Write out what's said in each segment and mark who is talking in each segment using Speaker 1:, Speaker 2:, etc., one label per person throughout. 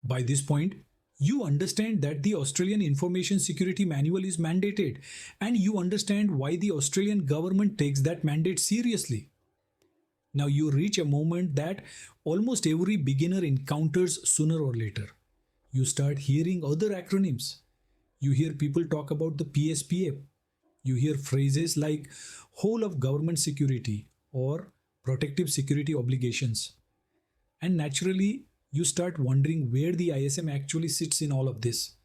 Speaker 1: By this point, you understand that the Australian Information Security Manual is mandated, and you understand why the Australian government takes that mandate seriously. Now you reach a moment that almost every beginner encounters sooner or later. You start hearing other acronyms. You hear people talk about the PSPF. You hear phrases like whole of government security or protective security obligations. And naturally, you start wondering where the ISM actually sits in all of this.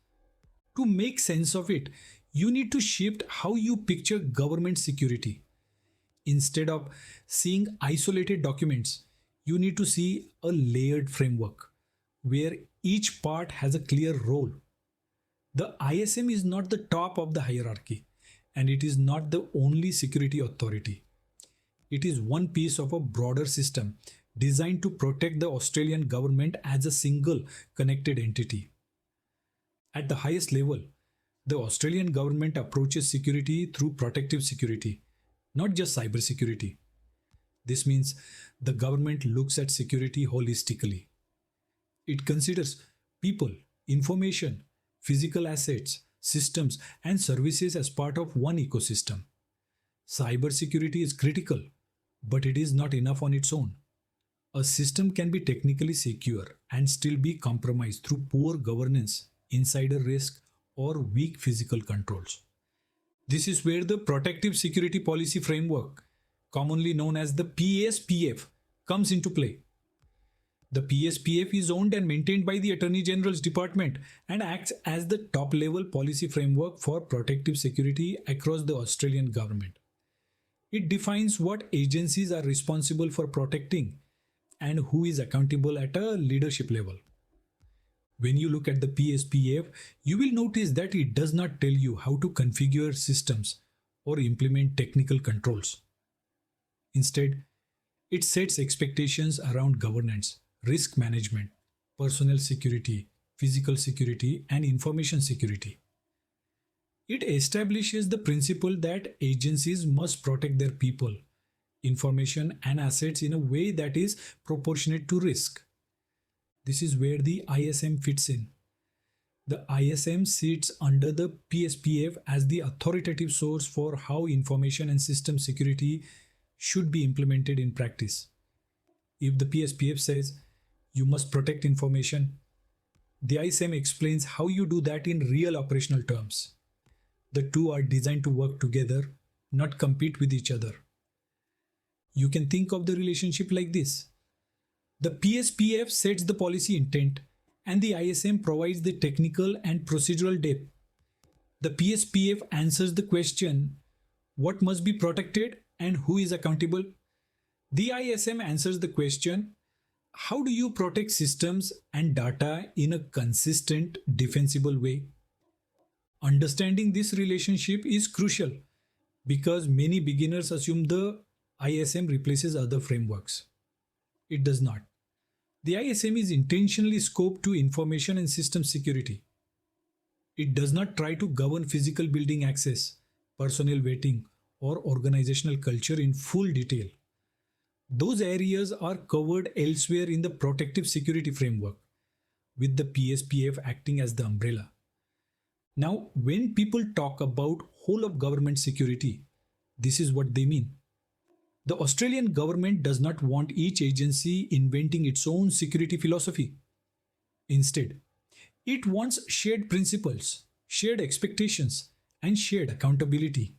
Speaker 1: To make sense of it, you need to shift how you picture government security. Instead of seeing isolated documents, you need to see a layered framework where each part has a clear role. The ISM is not the top of the hierarchy, and it is not the only security authority. It is one piece of a broader system designed to protect the Australian government as a single connected entity. At the highest level, the Australian government approaches security through protective security, not just cybersecurity. This means the government looks at security holistically. It considers people, information, physical assets, systems, and services as part of one ecosystem. Cybersecurity is critical, but it is not enough on its own. A system can be technically secure and still be compromised through poor governance, insider risk, or weak physical controls. This is where the Protective Security Policy Framework, commonly known as the PSPF, comes into play. The PSPF is owned and maintained by the Attorney General's Department and acts as the top level policy framework for protective security across the Australian government. It defines what agencies are responsible for protecting and who is accountable at a leadership level. When you look at the PSPF, you will notice that it does not tell you how to configure systems or implement technical controls. Instead, it sets expectations around governance, risk management, personnel security, physical security, and information security. It establishes the principle that agencies must protect their people, information, and assets in a way that is proportionate to risk. This is where the ISM fits in. The ISM sits under the PSPF as the authoritative source for how information and system security should be implemented in practice. If the PSPF says you must protect information, the ISM explains how you do that in real operational terms. The two are designed to work together, not compete with each other. You can think of the relationship like this. The PSPF sets the policy intent, and the ISM provides the technical and procedural depth. The PSPF answers the question, what must be protected and who is accountable? The ISM answers the question, how do you protect systems and data in a consistent, defensible way? Understanding this relationship is crucial because many beginners assume the ISM replaces other frameworks. It does not. The ISM is intentionally scoped to information and system security. It does not try to govern physical building access, personnel vetting, or organizational culture in full detail. Those areas are covered elsewhere in the protective security framework, with the PSPF acting as the umbrella. Now, when people talk about whole of government security, this is what they mean. The Australian government does not want each agency inventing its own security philosophy. Instead, it wants shared principles, shared expectations, and shared accountability.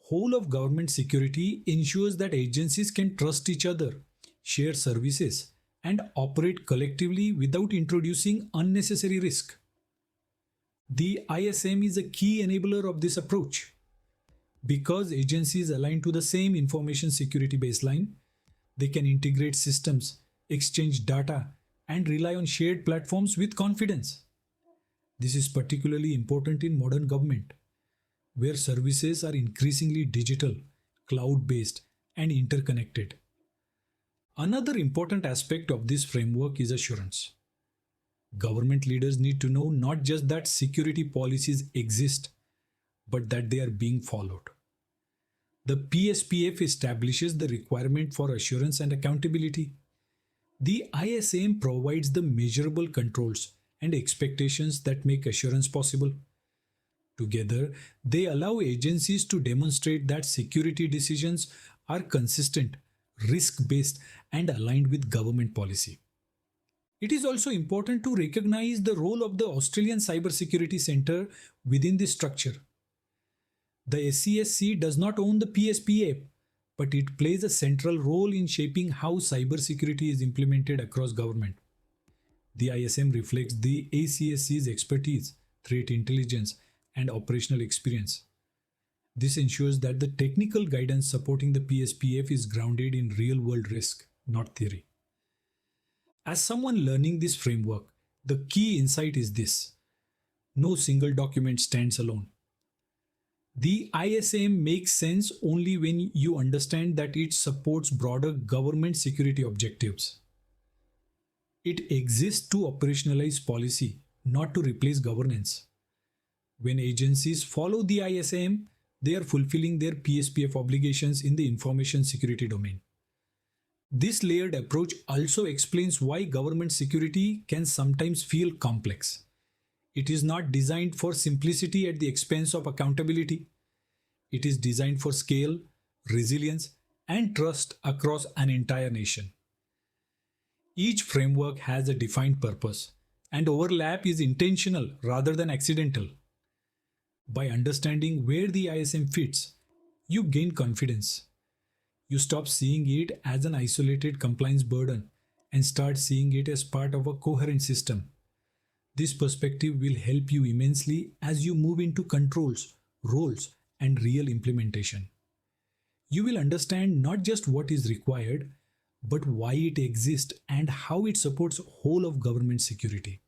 Speaker 1: Whole of government security ensures that agencies can trust each other, share services, and operate collectively without introducing unnecessary risk. The ISM is a key enabler of this approach. Because agencies align to the same information security baseline, they can integrate systems, exchange data, and rely on shared platforms with confidence. This is particularly important in modern government, where services are increasingly digital, cloud-based, and interconnected. Another important aspect of this framework is assurance. Government leaders need to know not just that security policies exist, but that they are being followed. The PSPF establishes the requirement for assurance and accountability. The ISM provides the measurable controls and expectations that make assurance possible. Together, they allow agencies to demonstrate that security decisions are consistent, risk based, and aligned with government policy. It is also important to recognize the role of the Australian Cybersecurity Centre within this structure. The ACSC does not own the PSPF, but it plays a central role in shaping how cybersecurity is implemented across government. The ISM reflects the ACSC's expertise, threat intelligence, and operational experience. This ensures that the technical guidance supporting the PSPF is grounded in real world risk, not theory. As someone learning this framework, the key insight is this: no single document stands alone. The ISM makes sense only when you understand that it supports broader government security objectives. It exists to operationalize policy, not to replace governance. When agencies follow the ISM, they are fulfilling their PSPF obligations in the information security domain. This layered approach also explains why government security can sometimes feel complex. It is not designed for simplicity at the expense of accountability. It is designed for scale, resilience, and trust across an entire nation. Each framework has a defined purpose, and overlap is intentional rather than accidental. By understanding where the ISM fits, you gain confidence. You stop seeing it as an isolated compliance burden and start seeing it as part of a coherent system. This perspective will help you immensely as you move into controls, roles, and real implementation. You will understand not just what is required, but why it exists and how it supports whole of government security.